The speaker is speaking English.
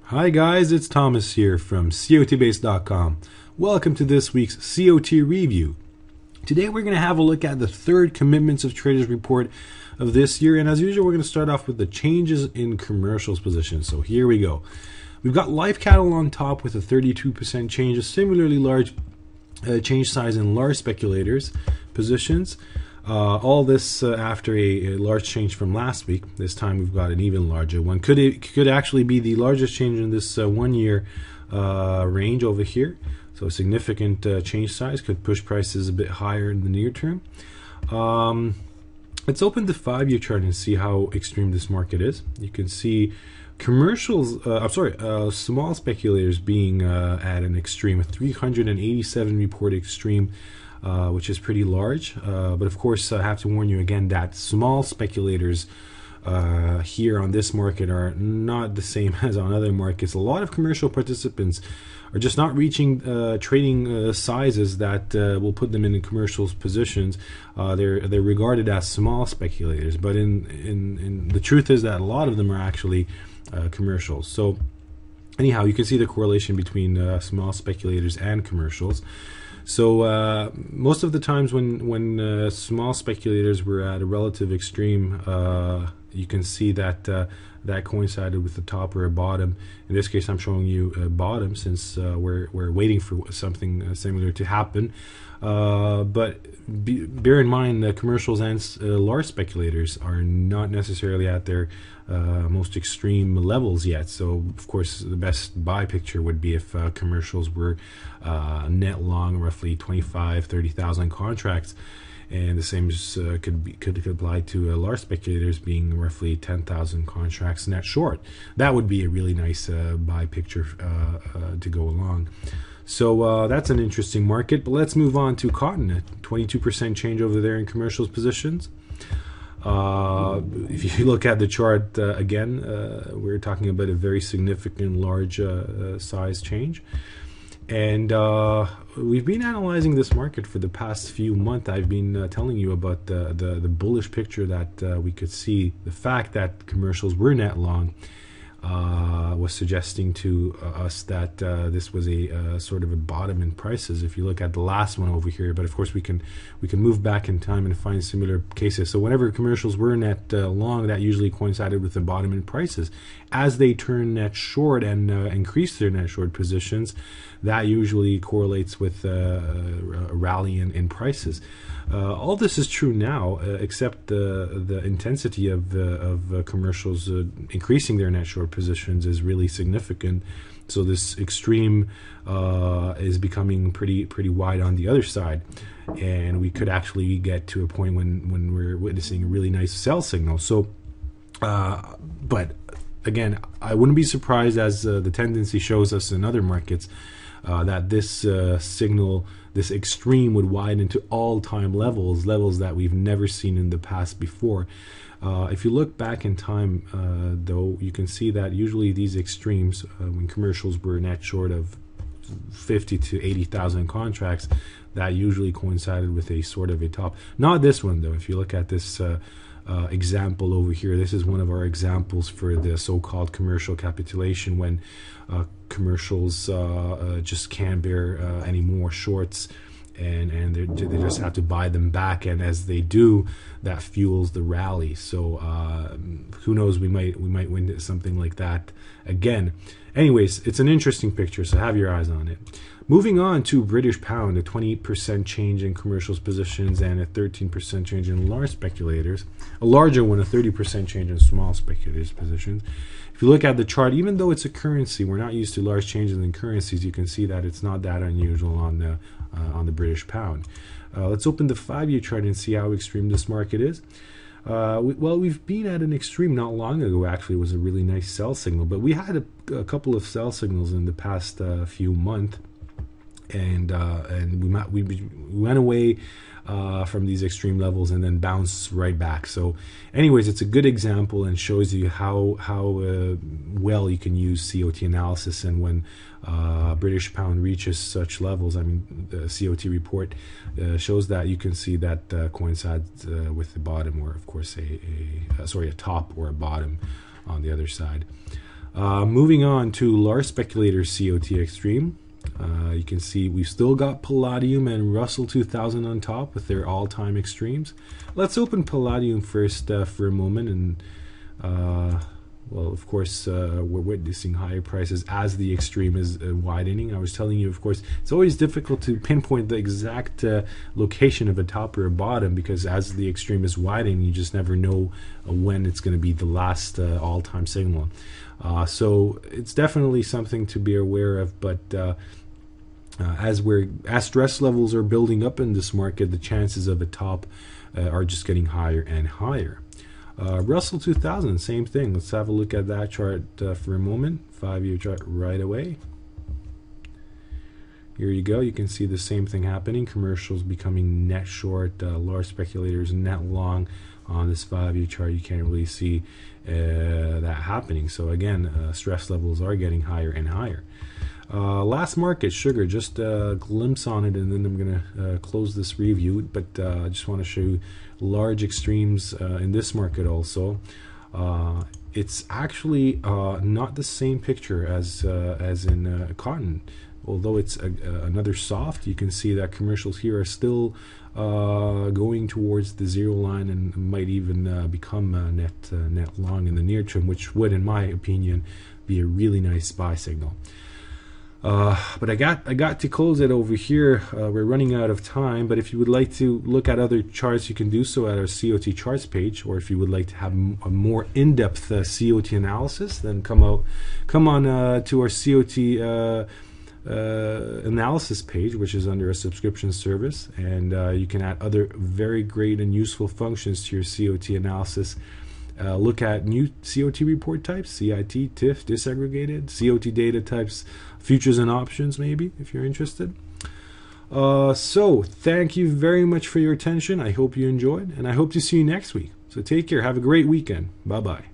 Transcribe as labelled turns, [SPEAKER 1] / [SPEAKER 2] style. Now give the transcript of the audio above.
[SPEAKER 1] Hi guys, it's Thomas here from COTbase.com. Welcome to this week's COT review. Today we're going to have a look at the third Commitments of Traders report of this year, and as usual we're going to start off with the changes in commercials positions. So here we go. We've got live cattle on top with a 32% change, a similarly large change size in large speculators positions. All this after a large change from last week. This time we've got an even larger one. Could actually be the largest change in this 1 year range over here. So a significant change size could push prices a bit higher in the near term. Let's open the 5-year chart and see how extreme this market is. You can see commercials, small speculators being at an extreme, a 387 reported extreme. Which is pretty large, but of course I have to warn you again that small speculators here on this market are not the same as on other markets. A lot of commercial participants are just not reaching trading sizes that will put them in commercial positions. They're regarded as small speculators, but in the truth is that a lot of them are actually commercials. So anyhow, you can see the correlation between small speculators and commercials. So most of the times when small speculators were at a relative extreme, you can see that that coincided with the top or a bottom. In this case, I'm showing you a bottom since we're waiting for something similar to happen. But bear in mind that commercials and large speculators are not necessarily at their most extreme levels yet. So, of course, the best buy picture would be if commercials were net long roughly 30,000 contracts. And the same could apply to large speculators being roughly 10,000 contracts net short. That would be a really nice buy picture to go along. So that's an interesting market. But let's move on to cotton. A 22% change over there in commercials positions. If you look at the chart again, we're talking about a very significant large size change. And we've been analyzing this market for the past few months. I've been telling you about the bullish picture that we could see. The fact that commercials were net long was suggesting to us that this was a sort of a bottom in prices. If you look at the last one over here, but of course we can move back in time and find similar cases. So whenever commercials were net long, that usually coincided with the bottom in prices. As they turn net short and increase their net short positions, that usually correlates with a rally in prices. All this is true now, except the intensity of commercials increasing their net short positions is really significant. So this extreme is becoming pretty wide on the other side, and we could actually get to a point when we're witnessing a really nice sell signal. So, but again, I wouldn't be surprised, as the tendency shows us in other markets, that this signal, this extreme, would widen to all-time levels that we've never seen in the past before. If you look back in time, though, you can see that usually these extremes, when commercials were net short of 50 to 80,000 contracts, that usually coincided with a sort of a top. Not this one, though. If you look at this example over here, this is one of our examples for the so-called commercial capitulation, when commercials just can't bear any more shorts, and they just have to buy them back, and as they do, that fuels the rally. So who knows, we might witness something like that again. Anyways, it's an interesting picture, so have your eyes on it. Moving on to British pound, a 28% change in commercials positions and a 13% change in large speculators. A larger one, a 30% change in small speculators positions. If you look at the chart, even though it's a currency, we're not used to large changes in currencies, you can see that it's not that unusual on the British pound. Let's open the 5-year chart and see how extreme this market is. We've been at an extreme not long ago. Actually, it was a really nice sell signal, but we had a couple of sell signals in the past few months. And we went away from these extreme levels and then bounced right back. So anyways, it's a good example and shows you how well you can use COT analysis. And when British pound reaches such levels, I mean, the COT report shows that you can see that coincides with the bottom, or of course a top or a bottom on the other side. Moving on to large speculator COT extreme. You can see we've still got Palladium and Russell 2000 on top with their all-time extremes. Let's open Palladium first for a moment, and well, of course, we're witnessing higher prices as the extreme is widening. I was telling you, of course, it's always difficult to pinpoint the exact location of a top or a bottom, because as the extreme is widening, you just never know when it's going to be the last all-time signal. So it's definitely something to be aware of, but as stress levels are building up in this market, the chances of a top are just getting higher and higher. Russell 2000, same thing. Let's have a look at that chart for a moment. 5-year chart right away. Here you go. You can see the same thing happening. Commercials becoming net short, large speculators net long. On this 5-year chart, you can't really see that happening. So again, stress levels are getting higher and higher. Last market, sugar, just a glimpse on it, and then I'm going to close this review. But I just want to show you large extremes in this market also. It's actually not the same picture as in cotton. Although it's another soft, you can see that commercials here are still going towards the zero line and might even become net long in the near term, which would, in my opinion, be a really nice buy signal. But I got to close it over here. We're running out of time, but if you would like to look at other charts, you can do so at our COT charts page, or if you would like to have a more in-depth COT analysis, then come on to our COT analysis page, which is under a subscription service, and you can add other very great and useful functions to your COT analysis. Look at new COT report types, CIT, TIF, disaggregated, COT data types, futures and options, maybe, if you're interested. So thank you very much for your attention. I hope you enjoyed, and I hope to see you next week. So take care. Have a great weekend. Bye-bye.